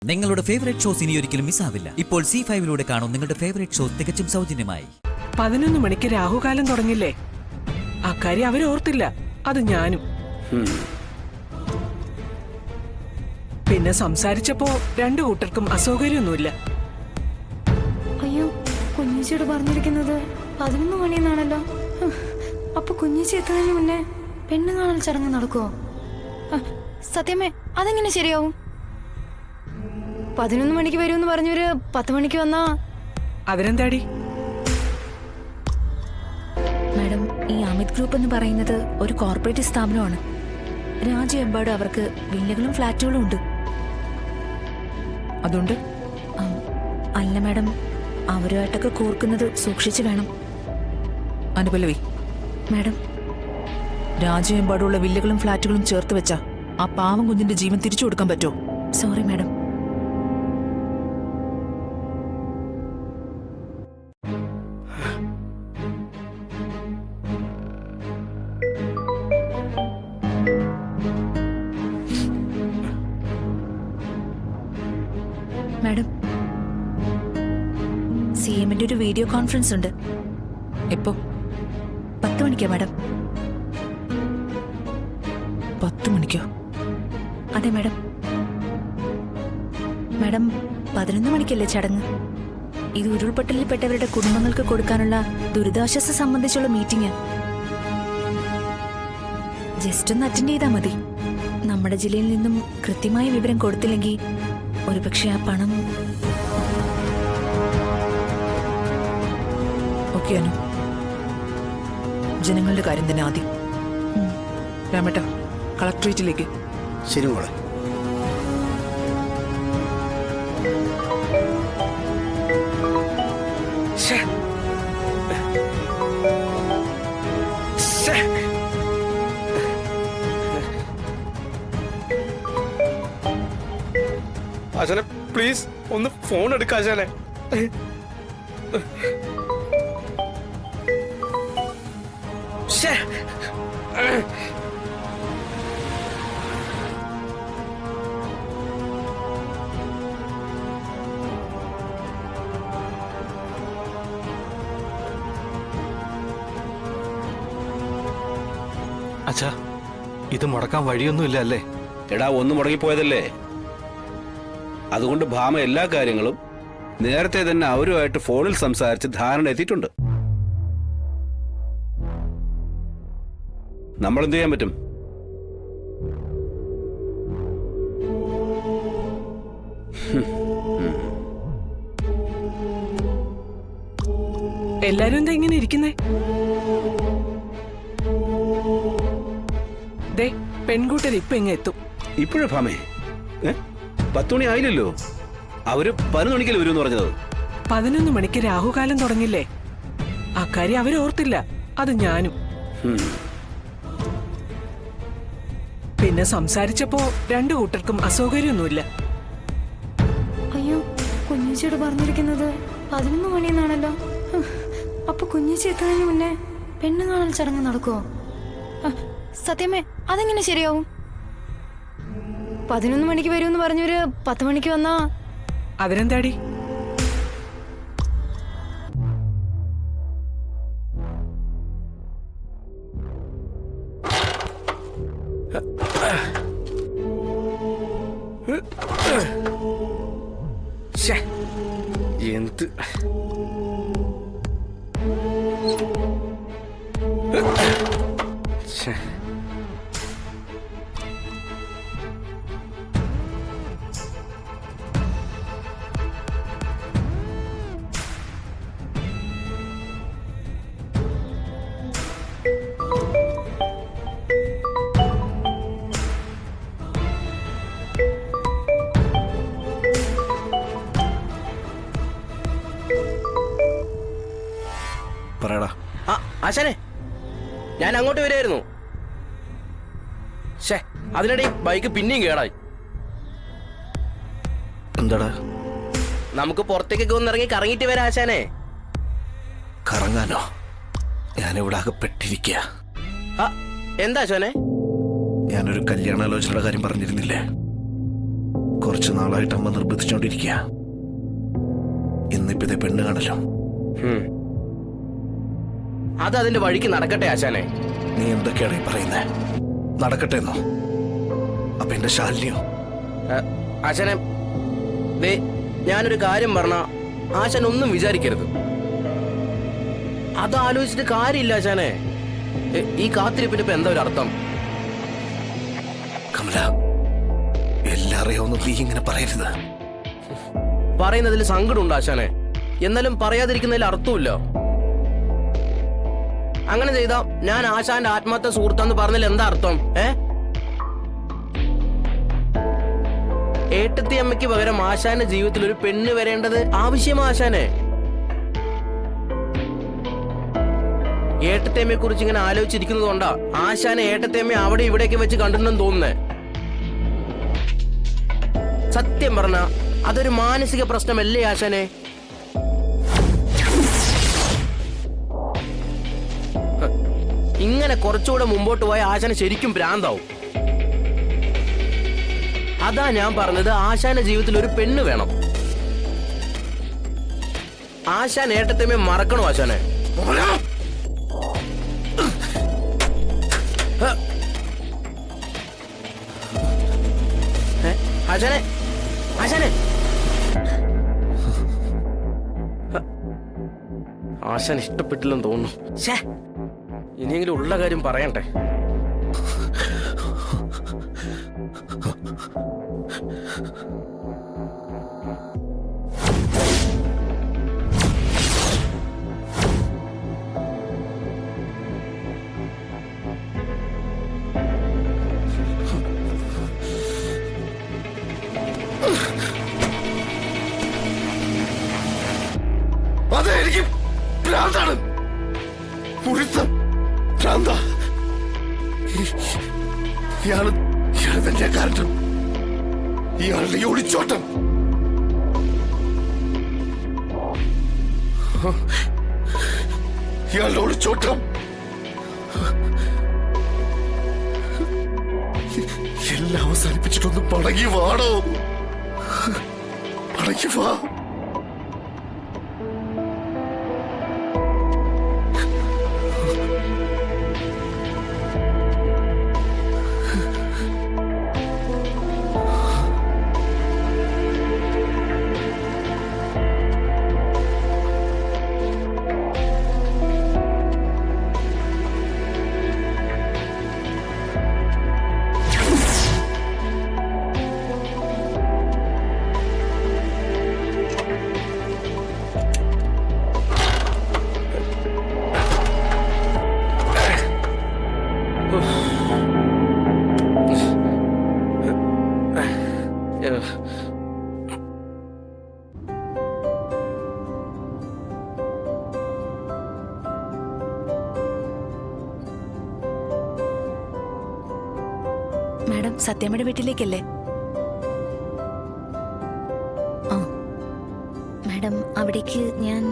നിങ്ങളുടെ favourite shows ഇനി ഒരിക്കലും മിസ്സാവില്ല. ഇപ്പോൾ C5 കാണും നിങ്ങളുടെ ഫേവറേറ്റ് ഷോസ് തികച്ചും സൗജന്യമായി. 11 മണിക്ക് രാഹുകാലം തുടങ്ങില്ലേ? അക്കാര്യം അവരോർത്തില്ല, അത് ഞാനും. പിന്നെ സംസാരിച്ചപ്പോ രണ്ടു കൂട്ടർക്കും അസൗകര്യമൊന്നുമില്ല. അയ്യോ, കുഞ്ഞേച്ചിയോട് പറഞ്ഞിരിക്കുന്നത് 11 മണിയെന്നാണല്ലോ. അപ്പൊ കുഞ്ഞേച്ചി എത്തുന്നതിന് മുന്നേ പെണ്ണ് കാണൽ ചടങ്ങ് നടക്കുവോ? സത്യമേ, അതെങ്ങനെ ശരിയാവും? 11 മണിക്ക് വരുമെന്ന് പറഞ്ഞൊരു 10 മണിക്ക് വന്നാ അതിനെന്താടി? മാഡം, ഈ അമിത് ഗ്രൂപ്പ് എന്ന് പറയുന്നത് ഒരു കോർപ്പറേറ്റ് സ്ഥാപനമാണ്. രാജ്യമെമ്പാടും അവർക്ക് വില്ലകളും ഫ്ലാറ്റുകളും ഉണ്ട്. അതുകൊണ്ട് അല്ല മാഡം, അവരുമായിട്ടൊക്കെ കോർക്കുന്നത് സൂക്ഷിച്ചു വേണം. അനുപല്ലവി മാഡം, രാജ്യമെമ്പാടുള്ള വില്ലകളും ഫ്ലാറ്റുകളും ചേർത്ത് വെച്ചാ ആ പാവം കുഞ്ഞിന്റെ ജീവൻ തിരിച്ചു കൊടുക്കാൻ പറ്റുമോ? Sorry madam. മാഡം, CMന്റെ ഒരു വീഡിയോ കോൺഫറൻസ് ഉണ്ട്. എപ്പോ? 10 മണിക്കാ മാഡം. 10 മണിക്കോ? അതെ മാഡം. മാഡം, 11 മണിക്കല്ലേ ചടങ്ങ്? ഇത് ഉരുൾപൊട്ടലിൽപ്പെട്ടവരുടെ കുടുംബങ്ങൾക്ക് കൊടുക്കാനുള്ള ദുരിതാശ്വാസം സംബന്ധിച്ചുള്ള മീറ്റിംഗ്. ജസ്റ്റ് ഒന്ന് അറ്റൻഡ് ചെയ്താൽ മതി. നമ്മുടെ ജില്ലയിൽ നിന്നും കൃത്യമായ വിവരം കൊടുത്തില്ലെങ്കിൽ ഒരുപക്ഷെ ആ പണം... ഓക്കെ അനു, ജനങ്ങളുടെ കാര്യം തന്നെ ആദ്യം. രാമേട്ട, കളക്ട്രേറ്റിലേക്ക്. ശരി മോളെ. ആശാനെ പ്ലീസ് ഒന്ന് ഫോൺ എടുക്ക ആശാനെ. അച്ഛാ, ഇത് മുടക്കാൻ വഴിയൊന്നുമില്ല അല്ലേ? എടാ, ഒന്ന് മുടങ്ങിപ്പോയതല്ലേ. അതുകൊണ്ട് ഭാമ എല്ലാ കാര്യങ്ങളും നേരത്തെ തന്നെ അവരുമായിട്ട് ഫോണിൽ സംസാരിച്ച് ധാരണ എത്തിയിട്ടുണ്ട്. നമ്മൾ എന്ത് ചെയ്യാൻ പറ്റും? എല്ലാരും എന്താ ഇങ്ങനെ ഇരിക്കുന്നേ? ദേ, പെൺകൂട്ടർ ഇപ്പൊ ഇങ്ങ എത്തും. ഇപ്പോഴും ഭാമേ 10 മണി ആയില്ലല്ലോ. അവര് 11 മണിക്കല്ലേ വരുമെന്ന് പറഞ്ഞത്. 11 മണിക്ക് രാഹുകാലം തുടങ്ങില്ലേ? അക്കാര്യം അവരോർത്തില്ല, അത് ഞാനും. പിന്നെ സംസാരിച്ചപ്പോ രണ്ടു കൂട്ടർക്കും അസൗകര്യമൊന്നുമില്ല. അയ്യോ, കുഞ്ഞേച്ചിയോട് പറഞ്ഞിരിക്കുന്നത് 11 മണിയെന്നാണല്ലോ. അപ്പൊ കുഞ്ഞേച്ചി എത്തുന്നതിന് മുന്നേ പെണ്ണ് കാണൽ ചടങ്ങ് നടക്കുവോ? സത്യമേ, അതെങ്ങനെ ശരിയാവും? 11 മണിക്ക് വരുമെന്ന് പറഞ്ഞൊരു 10 മണിക്ക് വന്നാ അതിനെന്താടി? എന്ത് പറയടാ. ആശാനെ, ഞാൻ അങ്ങോട്ട് വരായിരുന്നു. അതിനിടെ ബൈക്ക് പിന്നെയും കേടായി. എന്താടാ? നമുക്ക് പുറത്തേക്കൊക്കെ ഒന്നിറങ്ങി കറങ്ങിട്ട് വരാം ആശാനെ. കറങ്ങാനോ? ഞാനിവിടെ അകപ്പെട്ടിരിക്കുക. എന്താ ആശാനെ? ഞാനൊരു കല്യാണാലോചനയുടെ കാര്യം പറഞ്ഞിരുന്നില്ലേ? കുറച്ചു നാളായിട്ട് അമ്മ നിർബന്ധിച്ചോണ്ടിരിക്കുക. ഇന്നിപ്പോ ഇതേ പെണ്ണ് കാണല്ലോ. അത് അതിന്റെ വഴിക്ക് നടക്കട്ടെ ആശാനെ. നീ എന്തൊക്കെയാണ് ഈ പറയുന്നേ? നടക്കട്ടെ എന്നോ? അപ്പൊ എന്റെ ശാലിനിയോ? ആശാനെ, ദേ ഞാനൊരു കാര്യം പറഞ്ഞ ആശാൻ ഒന്നും വിചാരിക്കരുത്. അത് ആലോചിച്ചിട്ട് കാര്യമില്ല ആശാനെ. ഈ കാത്തിരിപ്പിന് ഇപ്പൊ എന്താ ഒരു അർത്ഥം? കമല, എല്ലാം അറിയാവുന്ന നീ ഇങ്ങനെ പറയരുത്. പറയുന്നതിൽ സങ്കടമുണ്ട് ആശാനെ, എന്നാലും പറയാതിരിക്കുന്നതിൽ അർത്ഥമില്ല. അങ്ങനെ ചെയ്താ ഞാൻ ആശാന്റെ ആത്മഹത്യ സുഹൃത്താന്ന് പറഞ്ഞതിൽ എന്താ അർത്ഥം? ഏട്ടത്തി അമ്മയ്ക്ക് പകരം ആശാന്റെ ജീവിതത്തിൽ ഒരു പെണ്ണ് വരേണ്ടത് ആവശ്യമാ ആശാനെ. ഏട്ടത്തേമ്മയെ കുറിച്ച് ഇങ്ങനെ ആലോചിച്ചിരിക്കുന്നത് കൊണ്ടാ ആശാനെ ഏട്ടത്തേമ്മയെ അവിടെ ഇവിടേക്ക് വെച്ച് കണ്ടിട്ടുണ്ടെന്ന് തോന്നുന്നേ. സത്യം പറഞ്ഞ അതൊരു മാനസിക പ്രശ്നമല്ലേ ആശാനെ? ഇങ്ങനെ കുറച്ചുകൂടെ മുമ്പോട്ട് പോയ ആശാന് ശരിക്കും ഭ്രാന്താവും. അതാ ഞാൻ പറഞ്ഞത്, ആശാന്റെ ജീവിതത്തിൽ ഒരു പെണ്ണ് വേണം. ആശാൻ ഏട്ടത്തേമ്മയെ മറക്കണോ ആശാനെ? ആശാനെ, ആശാനെ, ആശാൻ ഇഷ്ടപ്പെട്ടില്ലെന്ന് തോന്നുന്നു. ഛേ, ഇനിയെങ്കിലും ഉള്ള കാര്യം പറയണ്ടേ? അതെ, എനിക്ക് ഭ്രാന്താണ്. ഭ്രാന്ത. ഇയാള് തന്നെ കാരണം. ഇയാളുടെ ഒളിച്ചോട്ടം. ഇയാളുടെ ഒളിച്ചോട്ടം എല്ലാം അവസാനിപ്പിച്ചിട്ടൊന്ന് പടങ്ങി വാടോ. പടങ്ങി വാ. മാഡം സത്യമ്മയുടെ വീട്ടിലേക്കല്ലേ? ആ മാഡം, അവിടേക്ക് ഞാൻ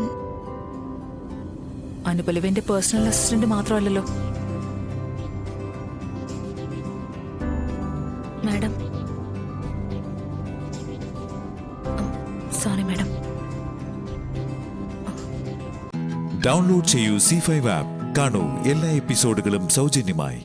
അനുപലുവിന്റെ പേഴ്സണൽ അസിസ്റ്റന്റ് മാത്രമല്ലല്ലോ. Madam, sorry madam. ഡൗൺലോഡ് ചെയ്യൂ C5 ആപ്പ്. കാണൂ എല്ലാ എപ്പിസോഡുകളും സൗജന്യമായി.